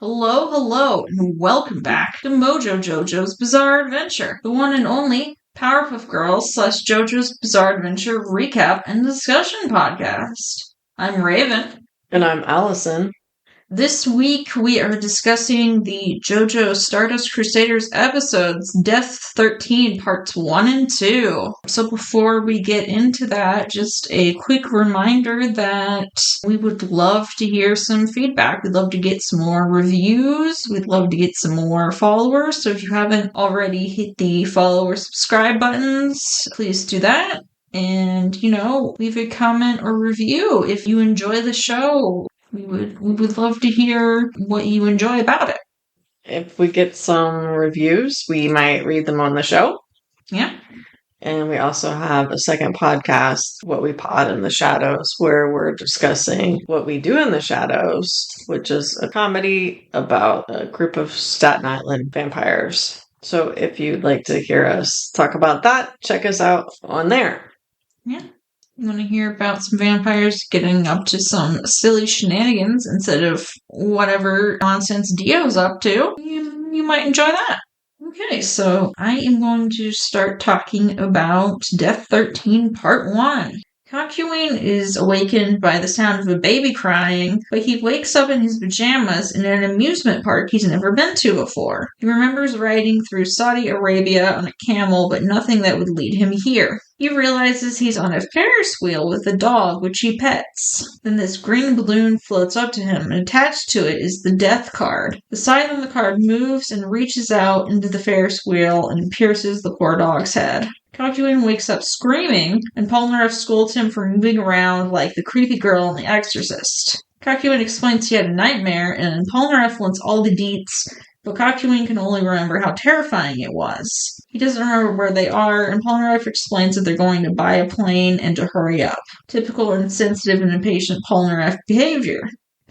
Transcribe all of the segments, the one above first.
Hello, and welcome back to MoJo JoJo's Bizarre Adventure, the one and only Powerpuff Girls / JoJo's Bizarre Adventure recap and discussion podcast. I'm Raven. And I'm Alison. This week we are discussing the JoJo's Stardust Crusaders episodes, Death 13, parts 1 and 2. So before we get into that, just a quick reminder that we would love to hear some feedback. We'd love to get some more reviews. We'd love to get some more followers. So if you haven't already hit the follow or subscribe buttons, please do that. And, leave a comment or review if you enjoy the show. We would love to hear what you enjoy about it. If we get some reviews, we might read them on the show. Yeah. And we also have a second podcast, What We Pod in the Shadows, where we're discussing What We Do in the Shadows, which is a comedy about a group of Staten Island vampires. So if you'd like to hear us talk about that, check us out on there. Yeah. You want to hear about some vampires getting up to some silly shenanigans instead of whatever nonsense Dio's up to, you might enjoy that. Okay, so I am going to start talking about Death 13 Part 1. Kakyoin is awakened by the sound of a baby crying, but he wakes up in his pajamas in an amusement park he's never been to before. He remembers riding through Saudi Arabia on a camel, but nothing that would lead him here. He realizes he's on a Ferris wheel with a dog, which he pets. Then this green balloon floats up to him, and attached to it is the death card. The side on the card moves and reaches out into the Ferris wheel and pierces the poor dog's head. Kakyoin wakes up screaming, and Polnareff scolds him for moving around like the creepy girl in The Exorcist. Kakyoin explains he had a nightmare, and Polnareff wants all the deets, but Kakyoin can only remember how terrifying it was. He doesn't remember where they are, and Polnareff explains that they're going to buy a plane and to hurry up. Typical insensitive and impatient Polnareff behavior.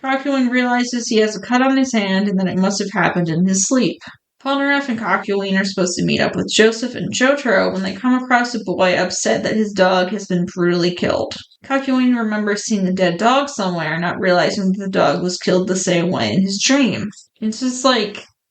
Kakyoin realizes he has a cut on his hand and that it must have happened in his sleep. Polnareff and Kakyoin are supposed to meet up with Joseph and Jotaro when they come across a boy upset that his dog has been brutally killed. Kakyoin remembers seeing a dead dog somewhere, not realizing that the dog was killed the same way in his dream. It's just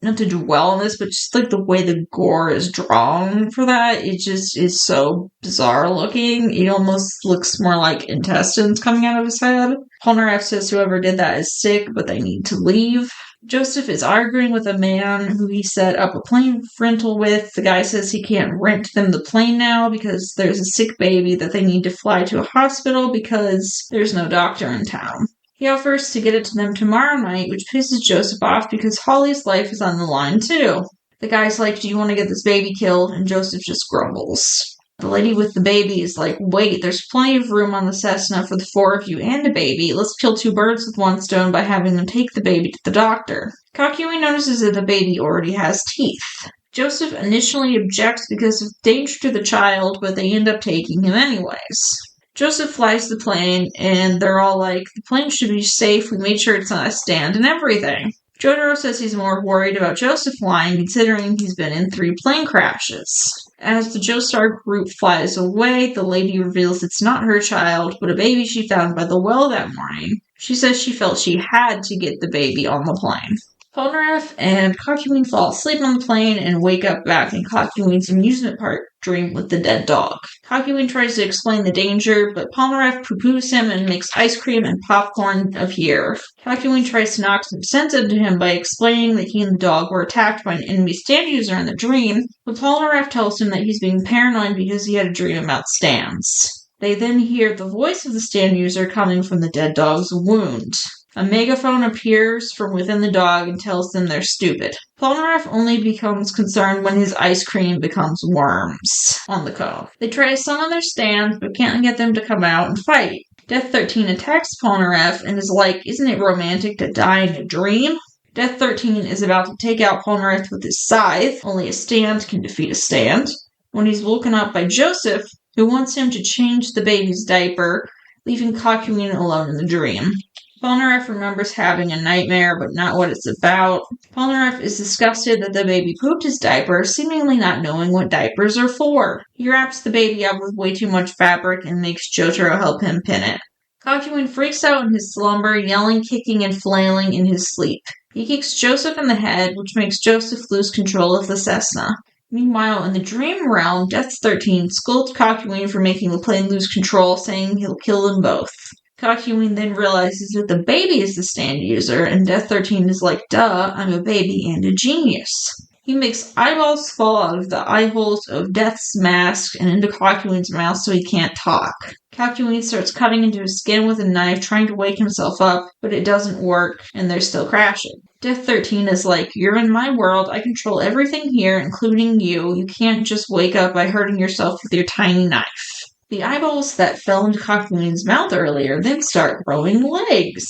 not to dwell on this, but just the way the gore is drawn for that, it just is so bizarre looking. It almost looks more like intestines coming out of his head. Polnareff says whoever did that is sick, but they need to leave. Joseph is arguing with a man who he set up a plane rental with. The guy says he can't rent them the plane now because there's a sick baby that they need to fly to a hospital because there's no doctor in town. He offers to get it to them tomorrow night, which pisses Joseph off because Holly's life is on the line too. The guy's like, "Do you want to get this baby killed?" And Joseph just grumbles. The lady with the baby is like, "Wait, there's plenty of room on the Cessna for the four of you and a baby. Let's kill two birds with one stone by having them take the baby to the doctor." Kakyoin notices that the baby already has teeth. Joseph initially objects because of danger to the child, but they end up taking him anyways. Joseph flies the plane, and they're all like, "The plane should be safe. We made sure it's on a stand and everything." Jotaro says he's more worried about Joseph flying, considering he's been in 3 plane crashes. As the Joestar group flies away, the lady reveals it's not her child, but a baby she found by the well that morning. She says she felt she had to get the baby on the plane. Polnareff and Kakyoin fall asleep on the plane and wake up back in Kakyoin's amusement park dream with the dead dog. Kakyoin tries to explain the danger, but Polnareff poo-poos him and makes ice cream and popcorn appear. Kakyoin tries to knock some sense into him by explaining that he and the dog were attacked by an enemy stand user in the dream, but Polnareff tells him that he's being paranoid because he had a dream about stands. They then hear the voice of the stand user coming from the dead dog's wound. A megaphone appears from within the dog and tells them they're stupid. Polnareff only becomes concerned when his ice cream becomes worms on the cone. They try to summon their stands, but can't get them to come out and fight. Death 13 attacks Polnareff and is like, "Isn't it romantic to die in a dream?" Death 13 is about to take out Polnareff with his scythe. Only a stand can defeat a stand. When he's woken up by Joseph, who wants him to change the baby's diaper, leaving Kakyoin alone in the dream. Polnareff remembers having a nightmare, but not what it's about. Polnareff is disgusted that the baby pooped his diaper, seemingly not knowing what diapers are for. He wraps the baby up with way too much fabric and makes Jotaro help him pin it. Kakyoin freaks out in his slumber, yelling, kicking, and flailing in his sleep. He kicks Joseph in the head, which makes Joseph lose control of the Cessna. Meanwhile, in the dream realm, Death 13 scolds Kakyoin for making the plane lose control, saying he'll kill them both. Kakyoin then realizes that the baby is the stand user, and Death 13 is like, duh, I'm a baby and a genius. He makes eyeballs fall out of the eye holes of Death's mask and into Kakyoin's mouth so he can't talk. Kakyoin starts cutting into his skin with a knife, trying to wake himself up, but it doesn't work, and they're still crashing. Death 13 is like, you're in my world, I control everything here, including you. You can't just wake up by hurting yourself with your tiny knife. The eyeballs that fell into Kakyoin's mouth earlier then start growing legs.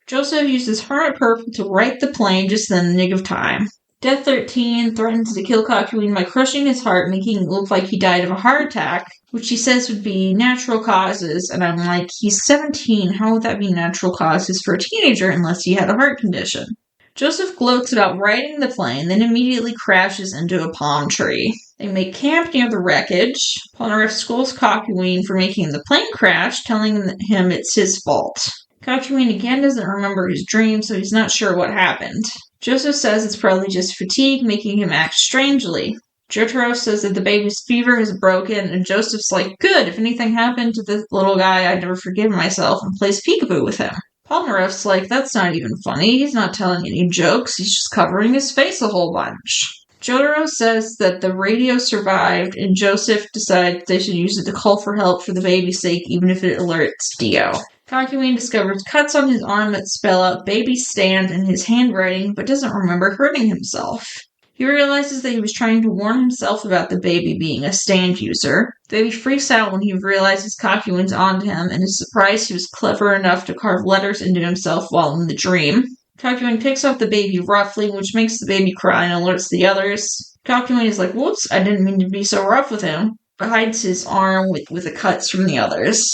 Joseph uses Hermit Purple to right the plane just in the nick of time. Death 13 threatens to kill Kakyoin by crushing his heart, making it look like he died of a heart attack, which he says would be natural causes, and I'm like, he's 17, how would that be natural causes for a teenager unless he had a heart condition? Joseph gloats about righting the plane, then immediately crashes into a palm tree. They make camp near the wreckage. Polnareff scolds Kakyoin for making the plane crash, telling him it's his fault. Kakyoin again doesn't remember his dream, so he's not sure what happened. Joseph says it's probably just fatigue making him act strangely. Jotaro says that the baby's fever has broken, and Joseph's like, good, if anything happened to this little guy, I'd never forgive myself, and plays peekaboo with him. Polnareff's like, that's not even funny, he's not telling any jokes, he's just covering his face a whole bunch. Jotaro says that the radio survived, and Joseph decides they should use it to call for help for the baby's sake, even if it alerts Dio. Kakyoin discovers cuts on his arm that spell out baby stand in his handwriting, but doesn't remember hurting himself. He realizes that he was trying to warn himself about the baby being a stand user. The baby freaks out when he realizes Kakyoin's onto him and is surprised he was clever enough to carve letters into himself while in the dream. Kakyoin picks up the baby roughly, which makes the baby cry and alerts the others. Kakyoin is like, whoops, I didn't mean to be so rough with him, but hides his arm with the cuts from the others.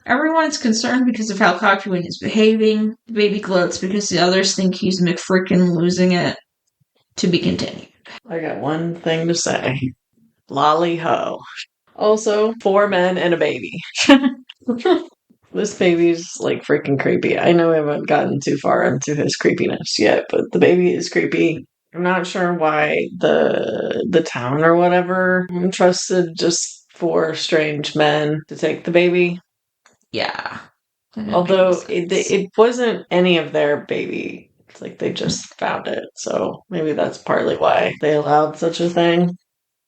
Everyone's concerned because of how Kakyoin is behaving. The baby gloats because the others think he's McFrickin' losing it. To be continued. I got one thing to say. Lolly ho. Also, 4 men and a baby. This baby's like freaking creepy. I know I haven't gotten too far into his creepiness yet, but the baby is creepy. I'm not sure why the town or whatever trusted just 4 strange men to take the baby. Yeah. Although it wasn't any of their baby. It's like they just found it. So maybe that's partly why they allowed such a thing.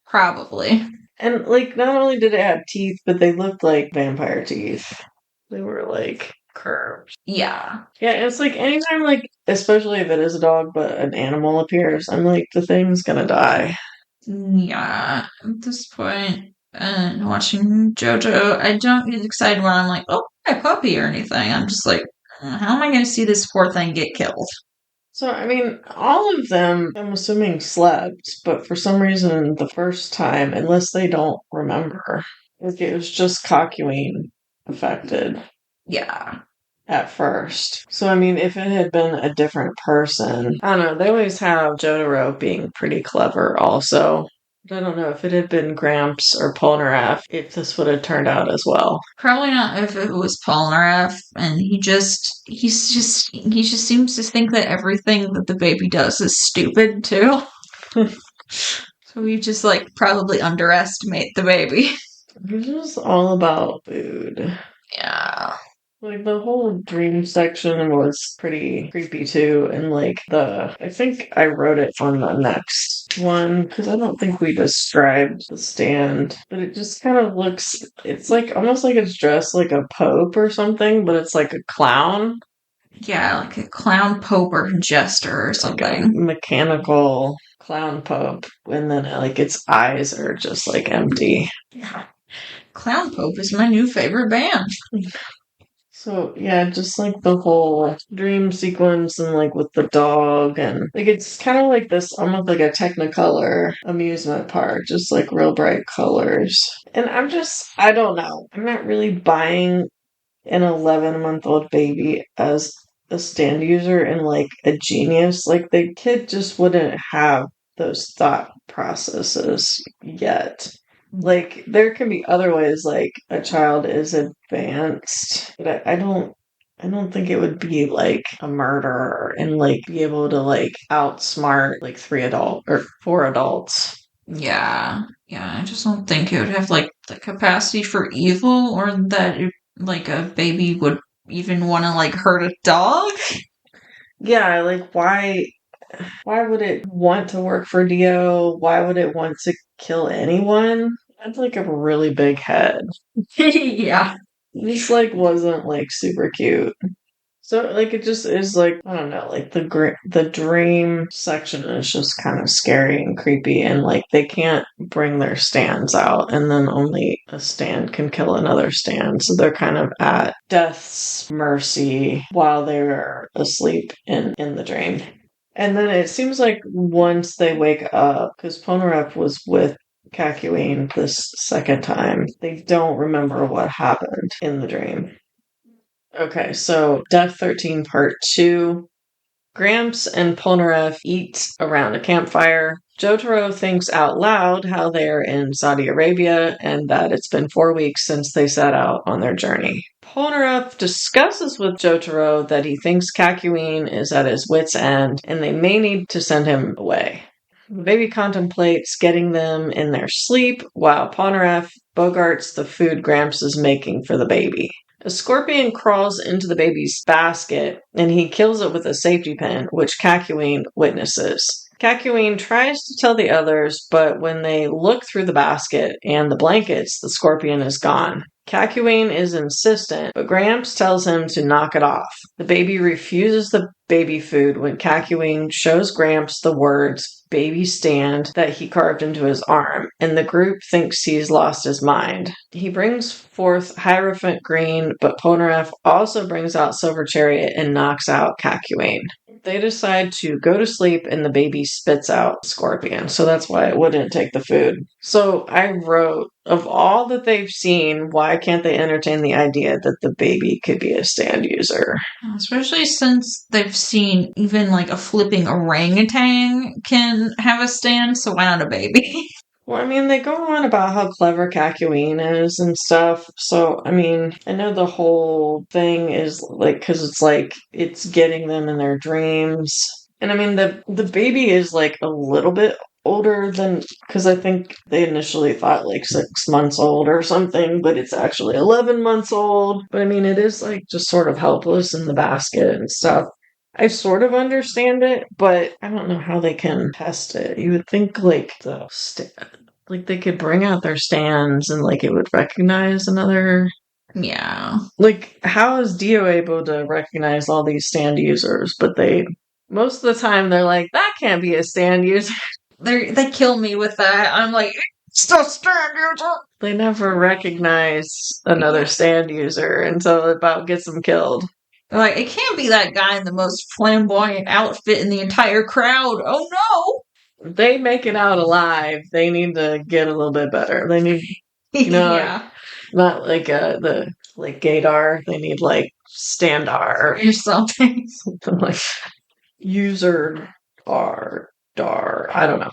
Probably. And like not only did it have teeth, but they looked like vampire teeth. They were like curved. Yeah. Yeah, it's like anytime like, especially if it is a dog, but an animal appears, I'm like, the thing's gonna die. Yeah. At this point, and watching JoJo, I don't get excited when I'm like, oh, a puppy or anything. I'm just like, how am I going to see this poor thing get killed? So, I mean, all of them, I'm assuming, slept, but for some reason, the first time, unless they don't remember, like it was just Kakyoin affected. Yeah. At first. So, I mean, if it had been a different person, I don't know, they always have Jotaro being pretty clever also. But I don't know if it had been Gramps or Polnareff, if this would have turned out as well. Probably not if it was Polnareff, and he just seems to think that everything that the baby does is stupid too. So we just like probably underestimate the baby. It's just all about food. Yeah. Like, the whole dream section was pretty creepy, too, and, like, I think I wrote it on the next one, because I don't think we described the stand, but it just kind of looks, it's, like, almost like it's dressed like a pope or something, but it's like a clown. Yeah, like a clown pope or jester or something. Like a mechanical clown pope, and then, like, its eyes are just, like, empty. Yeah. Clown Pope is my new favorite band. So, yeah, just like the whole dream sequence and like with the dog and like it's kind of like this almost like a Technicolor amusement park, just like real bright colors. And I don't know. I'm not really buying an 11-month-old baby as a stand user and like a genius. Like the kid just wouldn't have those thought processes yet. Like, there can be other ways, like, a child is advanced, but I don't think it would be like a murderer and like be able to like outsmart like four adults. Yeah, yeah. I just don't think it would have like the capacity for evil, or that like a baby would even want to like hurt a dog. Yeah, like why would it want to work for Dio? Why would it want to kill anyone? That's like a really big head. Yeah. This like wasn't like super cute. So like it just is like I don't know, like the dream section is just kind of scary and creepy, and like they can't bring their stands out, and then only a stand can kill another stand, so they're kind of at death's mercy while they're asleep in the dream. And then it seems like once they wake up, because Polnareff was with Kakyoin this second time, they don't remember what happened in the dream. Okay, so Death 13 Part 2. Gramps and Polnareff eat around a campfire. Jotaro thinks out loud how they're in Saudi Arabia and that it's been 4 weeks since they set out on their journey. Polnareff discusses with Jotaro that he thinks Kakyoin is at his wit's end and they may need to send him away. The baby contemplates getting them in their sleep while Polnareff bogarts the food Gramps is making for the baby. A scorpion crawls into the baby's basket, and he kills it with a safety pin, which Kakyoin witnesses. Kakyoin tries to tell the others, but when they look through the basket and the blankets, the scorpion is gone. Kakyoin is insistent, but Gramps tells him to knock it off. The baby refuses the baby food when Kakyoin shows Gramps the words baby stand that he carved into his arm, and the group thinks he's lost his mind. He brings forth Hierophant Green, but Polnareff also brings out Silver Chariot and knocks out Kakyoin. They decide to go to sleep and the baby spits out Scorpion, so that's why it wouldn't take the food. So I wrote, of all that they've seen, why can't they entertain the idea that the baby could be a stand user? Especially since they've seen even like a flipping orangutan can have a stand, so why not a baby? Well, I mean, they go on about how clever Kakyoin is and stuff. So, I mean, I know the whole thing is like, because it's like, it's getting them in their dreams. And I mean, the baby is like a little bit older than, because I think they initially thought like 6 months old or something, but it's actually 11 months old. But I mean, it is like just sort of helpless in the basket and stuff. I sort of understand it, but I don't know how they can test it. You would think like like they could bring out their stands and like it would recognize another. Yeah. Like how is Dio able to recognize all these stand users? But they most of the time they're like that can't be a stand user. They kill me with that. I'm like, it's the stand user. They never recognize another stand user until it about gets them killed. They're like, it can't be that guy in the most flamboyant outfit in the entire crowd. Oh no! If they make it out alive, they need to get a little bit better. They need, Yeah. not like the like Gaydar. They need like Standar Or something. something like user dar. I don't know.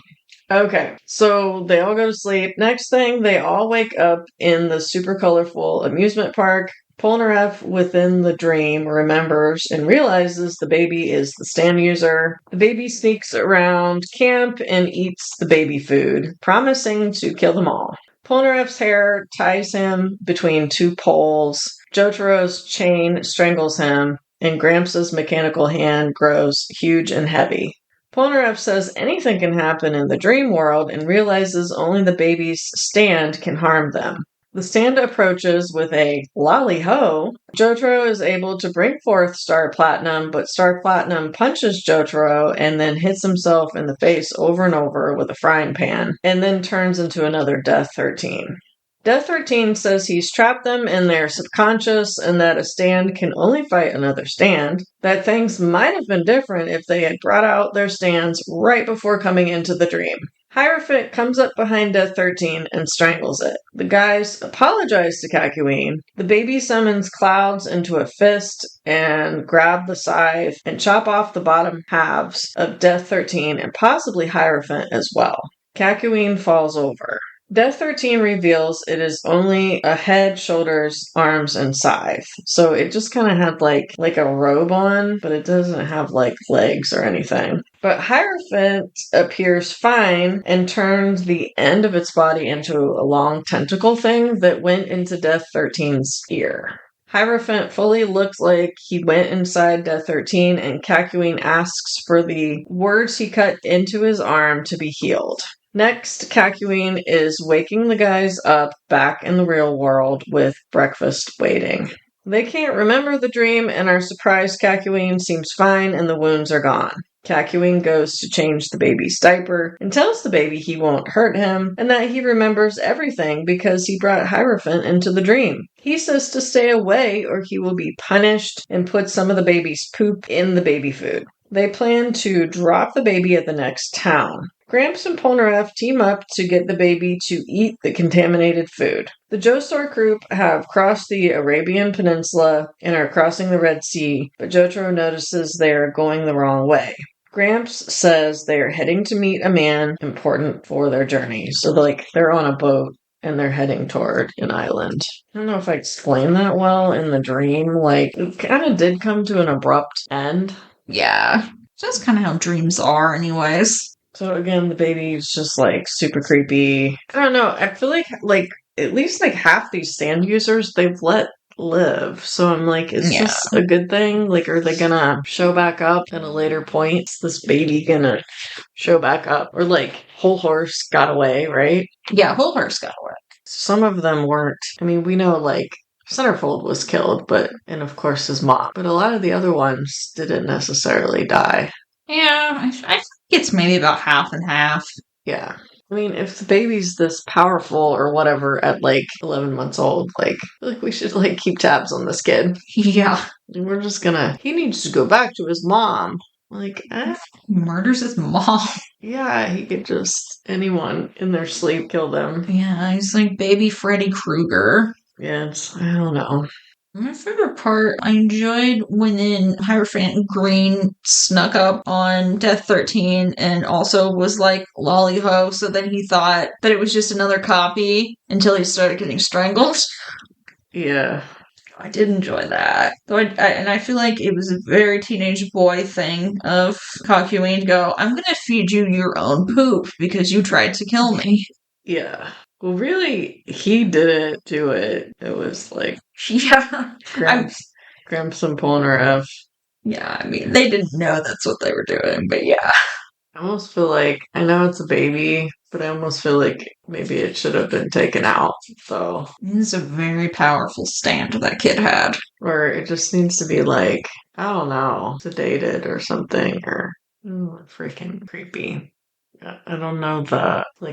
Okay, so they all go to sleep. Next thing, they all wake up in the super colorful amusement park. Polnareff, within the dream, remembers and realizes the baby is the stand user. The baby sneaks around camp and eats the baby food, promising to kill them all. Polnareff's hair ties him between two poles. Jotaro's chain strangles him, and Gramps' mechanical hand grows huge and heavy. Polnareff says anything can happen in the dream world and realizes only the baby's stand can harm them. The stand approaches with a lolly-ho. Jotaro is able to bring forth Star Platinum, but Star Platinum punches Jotaro and then hits himself in the face over and over with a frying pan, and then turns into another Death 13. Death 13 says he's trapped them in their subconscious and that a stand can only fight another stand, that things might have been different if they had brought out their stands right before coming into the dream. Hierophant comes up behind Death 13 and strangles it. The guys apologize to Kakyoin. The baby summons clouds into a fist and grab the scythe and chop off the bottom halves of Death 13 and possibly Hierophant as well. Kakyoin falls over. Death 13 reveals it is only a head, shoulders, arms, and scythe. So it just kind of had like a robe on, but it doesn't have like legs or anything. But Hierophant appears fine and turns the end of its body into a long tentacle thing that went into Death 13's ear. Hierophant fully looked like he went inside Death 13, and Kakyoin asks for the words he cut into his arm to be healed. Next, Kakyoin is waking the guys up back in the real world with breakfast waiting. They can't remember the dream and are surprised Kakyoin seems fine and the wounds are gone. Kakyoin goes to change the baby's diaper and tells the baby he won't hurt him and that he remembers everything because he brought Hierophant into the dream. He says to stay away or he will be punished and put some of the baby's poop in the baby food. They plan to drop the baby at the next town. Gramps and Polnareff team up to get the baby to eat the contaminated food. The Joestar group have crossed the Arabian Peninsula and are crossing the Red Sea, but Jotaro notices they are going the wrong way. Gramps says they are heading to meet a man important for their journey. So, they're on a boat and they're heading toward an island. I don't know if I explained that well in the dream. It kind of did come to an abrupt end. Yeah. That's kind of how dreams are, anyways. So again, the baby's just super creepy. I don't know. I feel like at least half these sand users they've let live. So I'm is this a good thing? Are they gonna show back up at a later point? Is this baby gonna show back up? Or Whole Horse got away, right? Yeah, Whole Horse got away. Some of them weren't. I mean, we know Centerfold was killed, and of course his mom. But a lot of the other ones didn't necessarily die. Yeah, I think it's maybe about half and half. Yeah. I mean, if the baby's this powerful or whatever at 11 months old, I feel like we should keep tabs on this kid. Yeah. And we're just he needs to go back to his mom. He murders his mom. Yeah, he could just, anyone in their sleep kill them. Yeah, he's like baby Freddy Krueger. Yeah, I don't know. My favorite part, I enjoyed when Hierophant Green snuck up on Death 13 and also was lollyho, so then he thought that it was just another copy until he started getting strangled. Yeah. I did enjoy that. Though and I feel like it was a very teenage boy thing of Kakyoin to go, I'm gonna feed you your own poop because you tried to kill me. Yeah. Well, really, he didn't do it. It was yeah. Gramps and Polnareff. Yeah, I mean, they didn't know that's what they were doing, but yeah. I almost feel I know it's a baby, but I almost feel maybe it should have been taken out. So it's a very powerful stand that kid had. Or it just needs to be I don't know, sedated or something, or freaking creepy. I don't know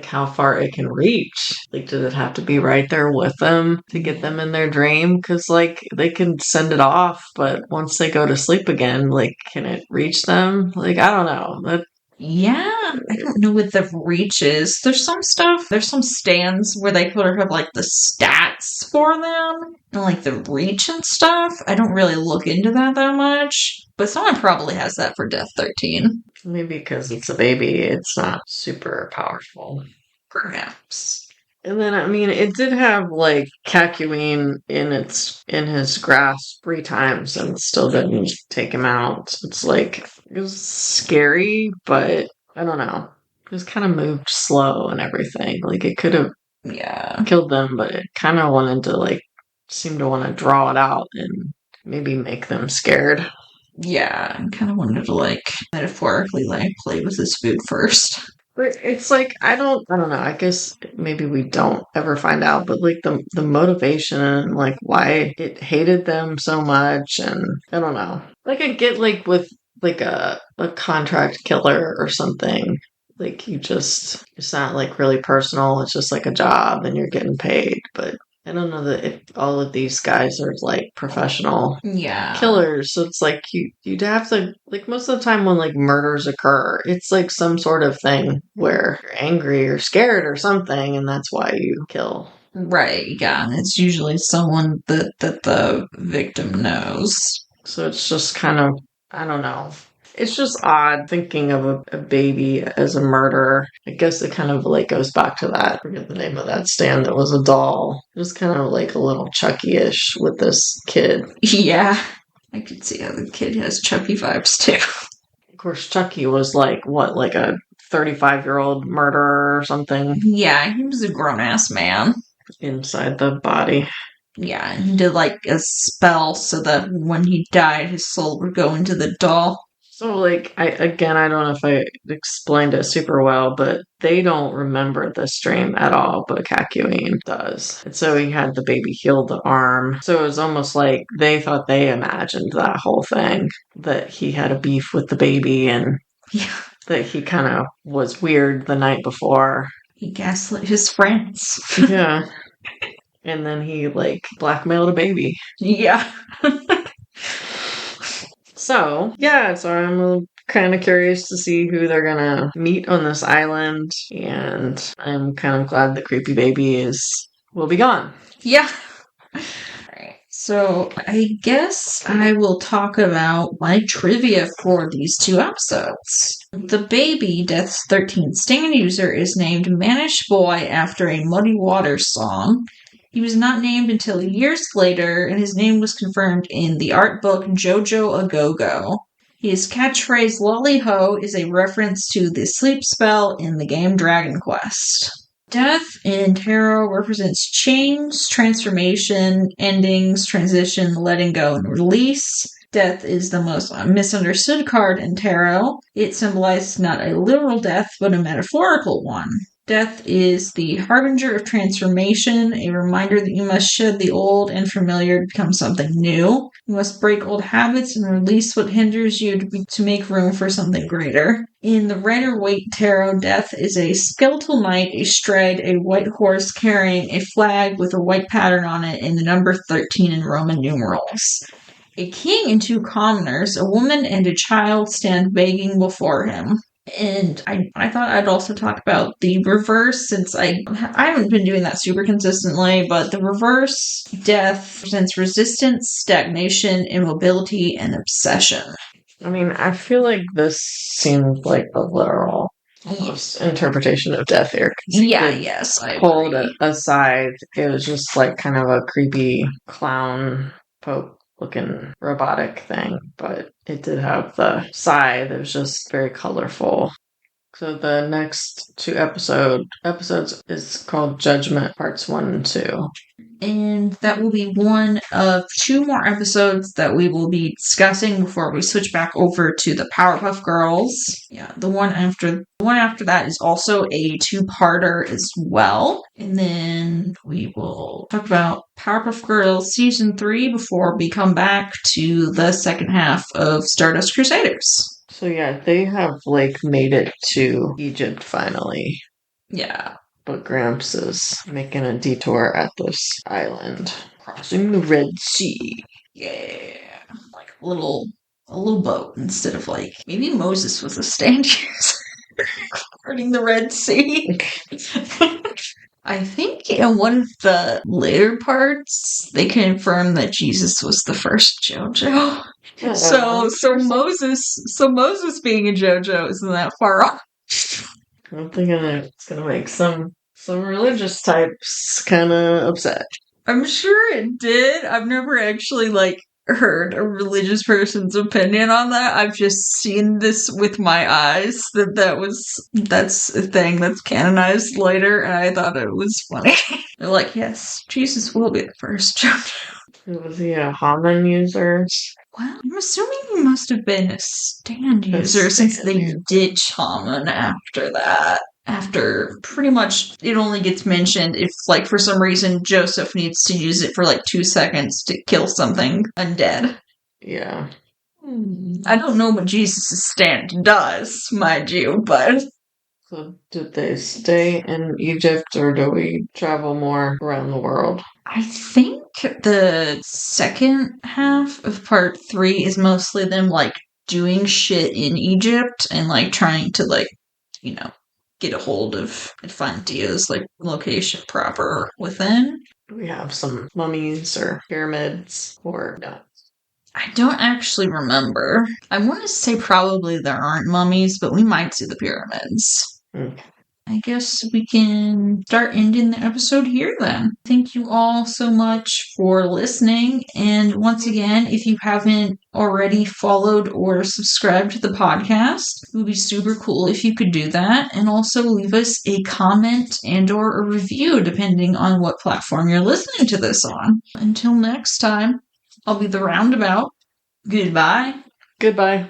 how far it can reach. Did it have to be right there with them to get them in their dream? Because they can send it off, but once they go to sleep again, can it reach them? I don't know. Yeah, I don't know what the reach is. There's some stands where they could have the stats for them and the reach and stuff. I don't really look into that much, but someone probably has that for Death 13. Maybe because it's a baby, it's not super powerful. Perhaps. And then, I mean, it did have, Kakyoin in his grasp 3 times and still didn't take him out. It's it was scary, but I don't know. It was kind of moved slow and everything. It could have killed them, but it kind of wanted to, seemed to want to draw it out and maybe make them scared. Yeah, I kind of wanted to, metaphorically, play with his food first. But it's I don't know. I guess maybe we don't ever find out. But the motivation and why it hated them so much, and I don't know. I get with a contract killer or something. It's not really personal. It's just a job, and you're getting paid. But I don't know that if all of these guys are professional killers. So it's you'd have to most of the time when murders occur, it's some sort of thing where you're angry or scared or something, and that's why you kill. Right, yeah. And it's usually someone that the victim knows. So it's just kind of, I don't know. It's just odd thinking of a baby as a murderer. I guess it kind of like goes back to that. I forget the name of that stand that was a doll. Just kind of like a little Chucky-ish with this kid. Yeah. I could see how the kid has Chucky vibes too. Of course, Chucky was like a 35-year-old murderer or something. Yeah, he was a grown-ass man. Inside the body. Yeah, and he did like a spell so that when he died, his soul would go into the doll. So, like, I don't know if I explained it super well, but they don't remember this dream at all, but Kakyoin does. And so he had the baby heal the arm. So it was almost like they thought they imagined that whole thing, that he had a beef with the baby and that he kind of was weird the night before. He gaslit his friends. Yeah. And then he, like, blackmailed a baby. Yeah. So I'm kind of curious to see who they're gonna meet on this island, and I'm kind of glad the creepy baby will be gone. Yeah. Alright, so I guess I will talk about my trivia for these 2 episodes. The baby, Death's 13th stand user, is named Manish Boy after a Muddy Waters song. He was not named until years later, and his name was confirmed in the art book JoJo A Go-Go. His catchphrase Lolly Ho is a reference to the sleep spell in the game Dragon Quest. Death in tarot represents change, transformation, endings, transition, letting go, and release. Death is the most misunderstood card in tarot. It symbolizes not a literal death, but a metaphorical one. Death is the harbinger of transformation, a reminder that you must shed the old and familiar to become something new. You must break old habits and release what hinders you to make room for something greater. In the Rider-Waite Tarot, Death is a skeletal knight astride a white horse carrying a flag with a white pattern on it and the number 13 in Roman numerals. A king and 2 commoners, a woman and a child, stand begging before him. And I thought I'd also talk about the reverse, since I haven't been doing that super consistently, but the reverse, Death, presents resistance, stagnation, immobility, and obsession. I mean, I feel like this seemed like a literal almost interpretation of death here. Yeah, yes, I pulled agree. aside, it was just like kind of a creepy clown pope looking robotic thing, but it did have the scythe. It was just very colorful. So the next 2 episodes is called Judgment Parts 1 and 2. And that will be one of 2 more episodes that we will be discussing before we switch back over to the Powerpuff Girls. Yeah, the one after that is also a 2-parter as well. And then we will talk about Powerpuff Girls Season 3 before we come back to the second half of Stardust Crusaders. So yeah, they have like made it to Egypt finally. Yeah. But Gramps is making a detour at this island, crossing the Red Sea. Yeah. Like a little boat instead of like, maybe Moses was a stand user guarding the Red Sea. I think in one of the later parts, they confirmed that Jesus was the first JoJo. So Moses being a JoJo isn't that far off. I'm thinking that it's gonna make some religious types kind of upset. I'm sure it did. I've never actually heard a religious person's opinion on that. I've just seen this with my eyes that's a thing that's canonized later, and I thought it was funny. They're like, yes, Jesus will be the first JoJo. Was he a Haman user? Well, I'm assuming he must have been a stand user since they ditch Haman after that. After pretty much it only gets mentioned if, for some reason, Joseph needs to use it for 2 seconds to kill something undead. Yeah. I don't know what Jesus' stand does, mind you, but... So, did they stay in Egypt, or do we travel more around the world? I think the second half of part 3 is mostly them, doing shit in Egypt and, trying to, get a hold of and find Dio's location proper within. Do we have some mummies or pyramids or no? I don't actually remember. I want to say probably there aren't mummies, but we might see the pyramids. Okay. I guess we can start ending the episode here then. Thank you all so much for listening. And once again, if you haven't already followed or subscribed to the podcast, it would be super cool if you could do that. And also leave us a comment and or a review depending on what platform you're listening to this on. Until next time, I'll be the roundabout. Goodbye. Goodbye.